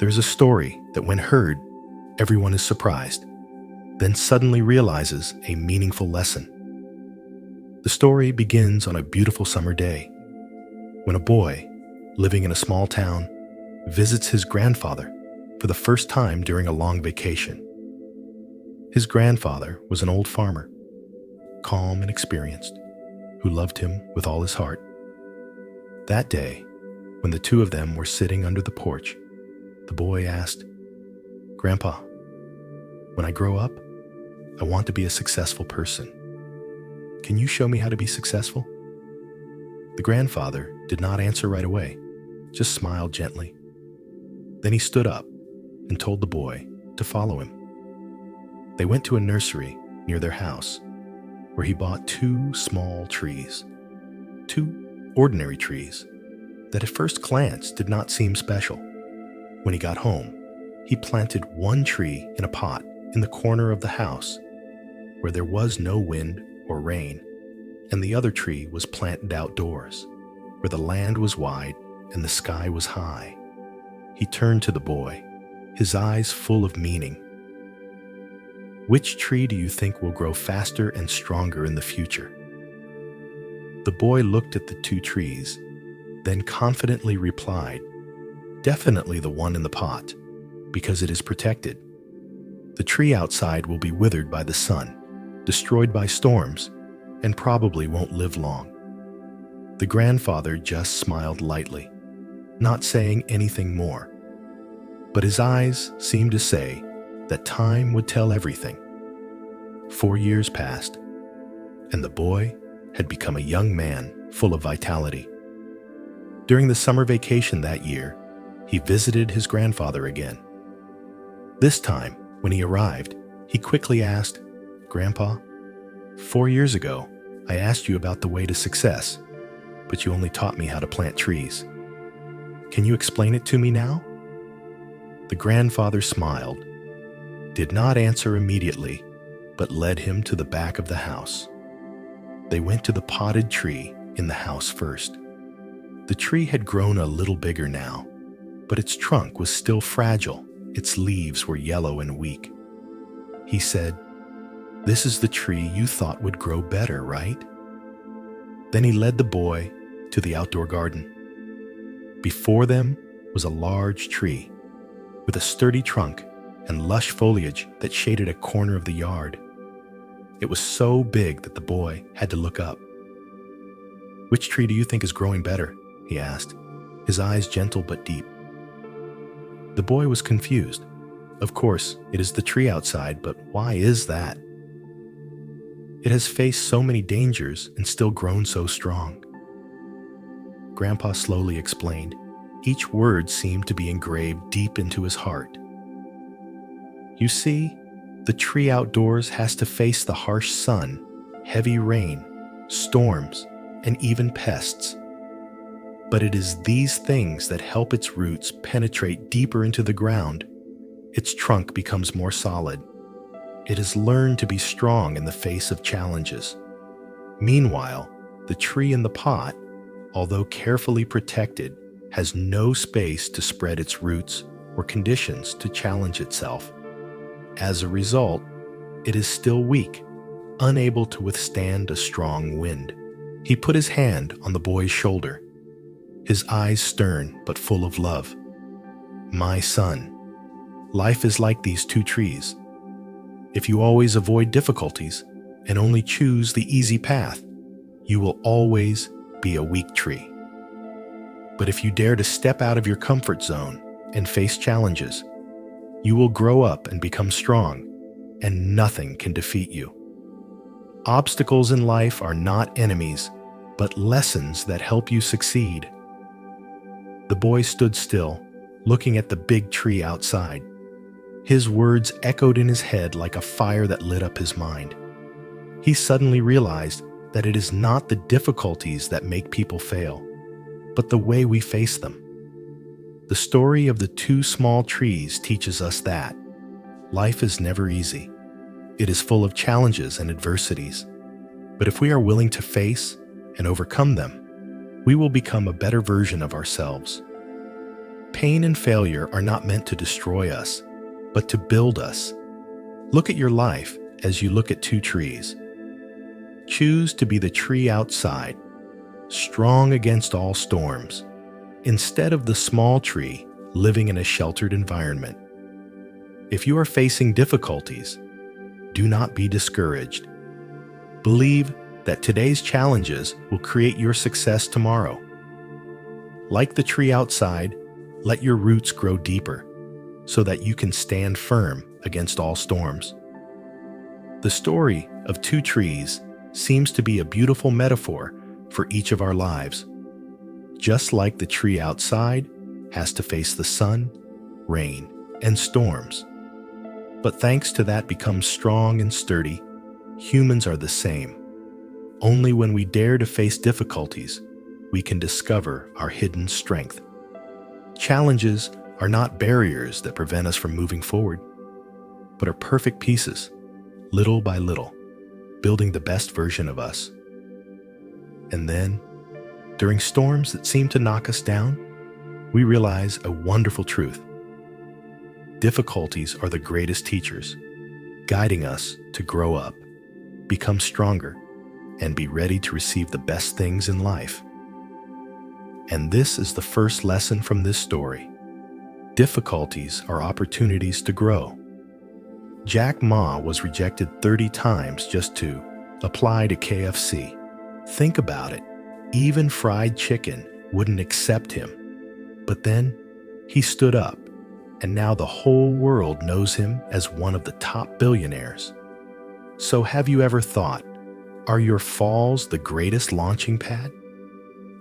There's a story that when heard, everyone is surprised, then suddenly realizes a meaningful lesson. The story begins on a beautiful summer day when a boy, living in a small town, visits his grandfather for the first time during a long vacation. His grandfather was an old farmer, calm and experienced, who loved him with all his heart. That day, when the two of them were sitting under the porch, the boy asked, "Grandpa, when I grow up, I want to be a successful person. Can you show me how to be successful?" The grandfather did not answer right away, just smiled gently. Then he stood up and told the boy to follow him. They went to a nursery near their house, where he bought two small trees, two ordinary trees that at first glance did not seem special. When he got home, he planted one tree in a pot in the corner of the house where there was no wind or rain, and the other tree was planted outdoors where the land was wide and the sky was high. He turned to the boy, his eyes full of meaning. "Which tree do you think will grow faster and stronger in the future?" The boy looked at the two trees, then confidently replied, "Definitely the one in the pot, because it is protected. The tree outside will be withered by the sun, destroyed by storms, and probably won't live long." The grandfather just smiled lightly, not saying anything more. But his eyes seemed to say that time would tell everything. 4 years passed, and the boy had become a young man full of vitality. During the summer vacation that year, he visited his grandfather again. This time, when he arrived, he quickly asked, "Grandpa, 4 years ago, I asked you about the way to success, but you only taught me how to plant trees. Can you explain it to me now?" The grandfather smiled, did not answer immediately, but led him to the back of the house. They went to the potted tree in the house first. The tree had grown a little bigger now, but its trunk was still fragile. Its leaves were yellow and weak. He said, "This is the tree you thought would grow better, right?" Then he led the boy to the outdoor garden. Before them was a large tree with a sturdy trunk and lush foliage that shaded a corner of the yard. It was so big that the boy had to look up. "Which tree do you think is growing better?" he asked, his eyes gentle but deep. The boy was confused. Of course, it is the tree outside, but why is that? It has faced so many dangers and still grown so strong. Grandpa slowly explained. Each word seemed to be engraved deep into his heart. "You see, the tree outdoors has to face the harsh sun, heavy rain, storms, and even pests. But it is these things that help its roots penetrate deeper into the ground. Its trunk becomes more solid. It has learned to be strong in the face of challenges. Meanwhile, the tree in the pot, although carefully protected, has no space to spread its roots or conditions to challenge itself. As a result, it is still weak, unable to withstand a strong wind." He put his hand on the boy's shoulder, his eyes stern but full of love. "My son, life is like these two trees. If you always avoid difficulties and only choose the easy path, you will always be a weak tree. But if you dare to step out of your comfort zone and face challenges, you will grow up and become strong, and nothing can defeat you. Obstacles in life are not enemies, but lessons that help you succeed." The boy stood still, looking at the big tree outside. His words echoed in his head like a fire that lit up his mind. He suddenly realized that it is not the difficulties that make people fail, but the way we face them. The story of the two small trees teaches us that life is never easy. It is full of challenges and adversities. But if we are willing to face and overcome them, we will become a better version of ourselves. Pain and failure are not meant to destroy us, but to build us. Look at your life as you look at two trees. Choose to be the tree outside, strong against all storms, instead of the small tree living in a sheltered environment. If you are facing difficulties, do not be discouraged. Believe that today's challenges will create your success tomorrow. Like the tree outside, let your roots grow deeper so that you can stand firm against all storms. The story of two trees seems to be a beautiful metaphor for each of our lives. Just like the tree outside has to face the sun, rain, and storms, but thanks to that becomes strong and sturdy, humans are the same. Only when we dare to face difficulties, we can discover our hidden strength. Challenges are not barriers that prevent us from moving forward, but are perfect pieces, little by little, building the best version of us. And then, during storms that seem to knock us down, we realize a wonderful truth. Difficulties are the greatest teachers, guiding us to grow up, become stronger, and be ready to receive the best things in life. And this is the first lesson from this story. Difficulties are opportunities to grow. Jack Ma was rejected 30 times just to apply to KFC. Think about it. Even fried chicken wouldn't accept him. But then he stood up, and now the whole world knows him as one of the top billionaires. So have you ever thought, are your falls the greatest launching pad?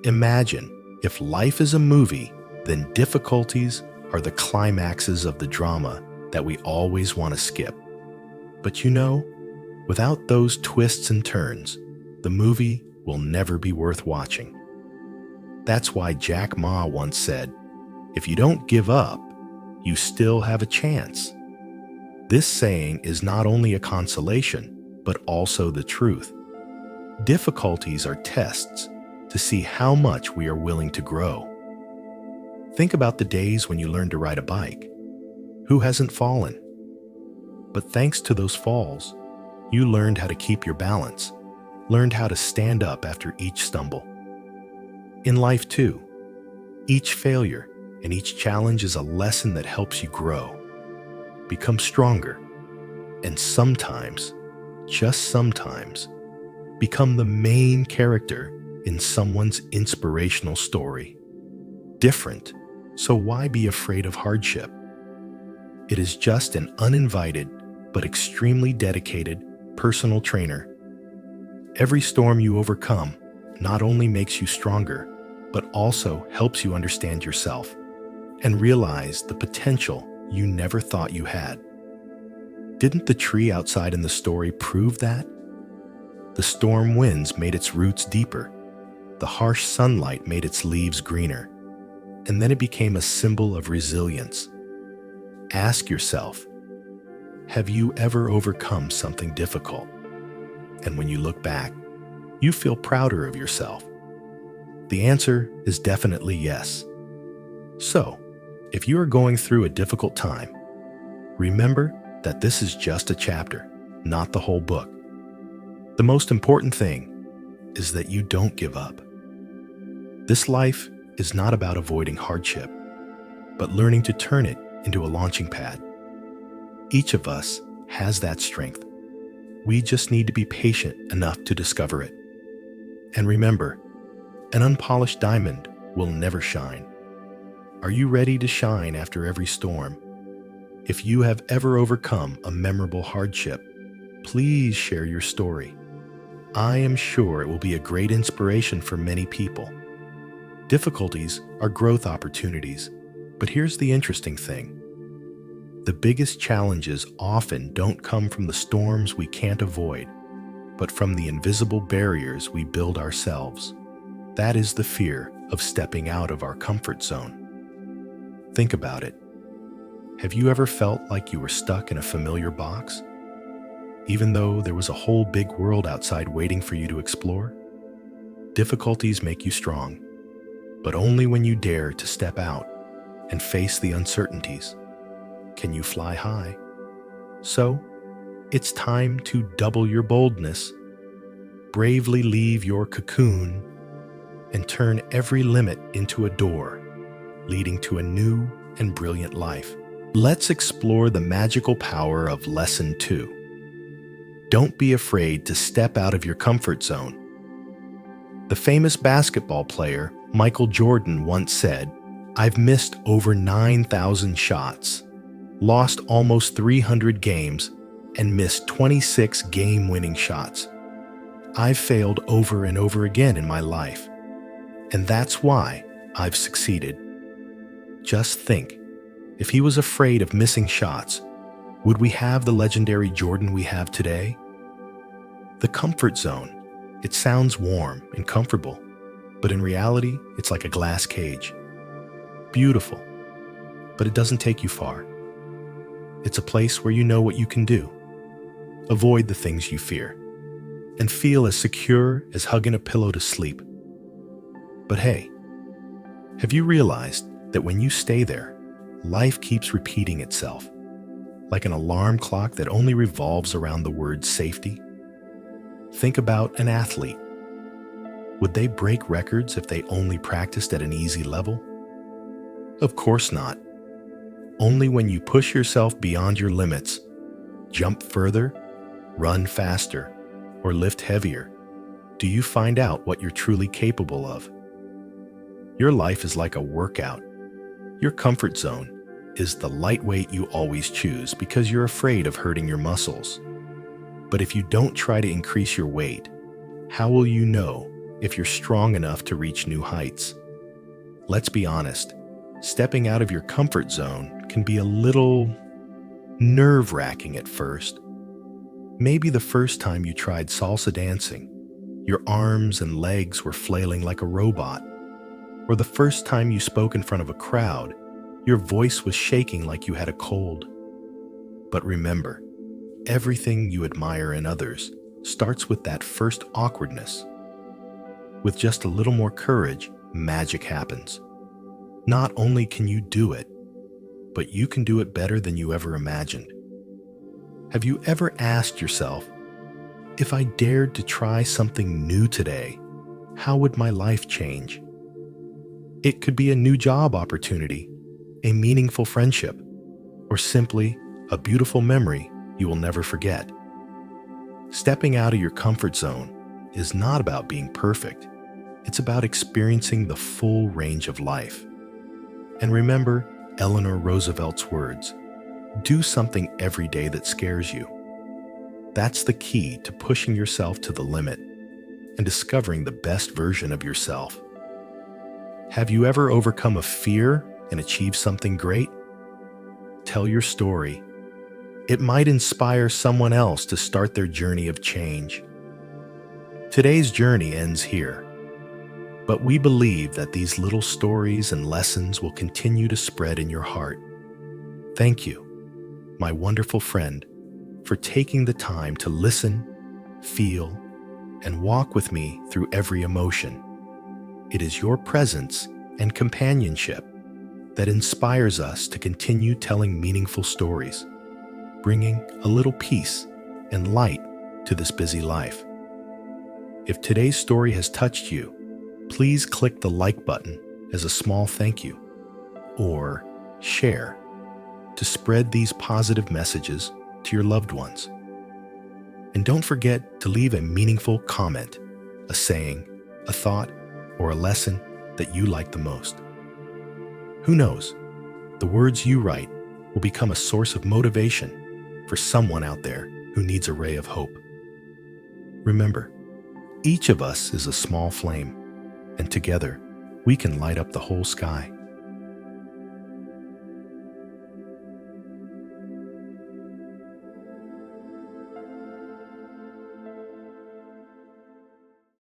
Imagine if life is a movie, then difficulties are the climaxes of the drama that we always want to skip. But you know, without those twists and turns, the movie will never be worth watching. That's why Jack Ma once said, "If you don't give up, you still have a chance." This saying is not only a consolation, but also the truth. Difficulties are tests to see how much we are willing to grow. Think about the days when you learned to ride a bike. Who hasn't fallen? But thanks to those falls, you learned how to keep your balance, learned how to stand up after each stumble. In life too, each failure and each challenge is a lesson that helps you grow, become stronger, and sometimes, just sometimes, become the main character in someone's inspirational story. Different, so why be afraid of hardship? It is just an uninvited but extremely dedicated personal trainer. Every storm you overcome not only makes you stronger, but also helps you understand yourself and realize the potential you never thought you had. Didn't the tree outside in the story prove that? The storm winds made its roots deeper. The harsh sunlight made its leaves greener. And then it became a symbol of resilience. Ask yourself, have you ever overcome something difficult? And when you look back, you feel prouder of yourself. The answer is definitely yes. So, if you are going through a difficult time, remember that this is just a chapter, not the whole book. The most important thing is that you don't give up. This life is not about avoiding hardship, but learning to turn it into a launching pad. Each of us has that strength. We just need to be patient enough to discover it. And remember, an unpolished diamond will never shine. Are you ready to shine after every storm? If you have ever overcome a memorable hardship, please share your story. I am sure it will be a great inspiration for many people. Difficulties are growth opportunities, but here's the interesting thing. The biggest challenges often don't come from the storms we can't avoid, but from the invisible barriers we build ourselves. That is the fear of stepping out of our comfort zone. Think about it. Have you ever felt like you were stuck in a familiar box, even though there was a whole big world outside waiting for you to explore? Difficulties make you strong, but only when you dare to step out and face the uncertainties? Can you fly high? So, it's time to double your boldness, bravely leave your cocoon, and turn every limit into a door, leading to a new and brilliant life. Let's explore the magical power of Lesson 2. Don't be afraid to step out of your comfort zone. The famous basketball player Michael Jordan once said, "I've missed over 9,000 shots, lost almost 300 games, and missed 26 game-winning shots. I've failed over and over again in my life, and that's why I've succeeded." Just think, if he was afraid of missing shots, would we have the legendary Jordan we have today? The comfort zone. It sounds warm and comfortable, but in reality, it's like a glass cage. Beautiful, but it doesn't take you far. It's a place where you know what you can do. Avoid the things you fear, and feel as secure as hugging a pillow to sleep. But hey, have you realized that when you stay there, life keeps repeating itself, like an alarm clock that only revolves around the word safety? Think about an athlete. Would they break records if they only practiced at an easy level? Of course not. Only when you push yourself beyond your limits, jump further, run faster, or lift heavier, do you find out what you're truly capable of. Your life is like a workout. Your comfort zone is the lightweight you always choose because you're afraid of hurting your muscles. But if you don't try to increase your weight, how will you know if you're strong enough to reach new heights? Let's be honest, stepping out of your comfort zone can be a little nerve-wracking at first. Maybe the first time you tried salsa dancing, your arms and legs were flailing like a robot. Or the first time you spoke in front of a crowd, your voice was shaking like you had a cold. But remember, everything you admire in others starts with that first awkwardness. With just a little more courage, magic happens. Not only can you do it, but you can do it better than you ever imagined. Have you ever asked yourself, if I dared to try something new today, how would my life change? It could be a new job opportunity, a meaningful friendship, or simply a beautiful memory you will never forget. Stepping out of your comfort zone is not about being perfect. It's about experiencing the full range of life. And remember Eleanor Roosevelt's words, do something every day that scares you. That's the key to pushing yourself to the limit and discovering the best version of yourself. Have you ever overcome a fear and achieved something great? Tell your story. It might inspire someone else to start their journey of change. Today's journey ends here, but we believe that these little stories and lessons will continue to spread in your heart. Thank you, my wonderful friend, for taking the time to listen, feel, and walk with me through every emotion. It is your presence and companionship that inspires us to continue telling meaningful stories, bringing a little peace and light to this busy life. If today's story has touched you, please click the like button as a small thank you, or share to spread these positive messages to your loved ones. And don't forget to leave a meaningful comment, a saying, a thought, or a lesson that you like the most. Who knows, the words you write will become a source of motivation for someone out there who needs a ray of hope. Remember, each of us is a small flame, and together we can light up the whole sky.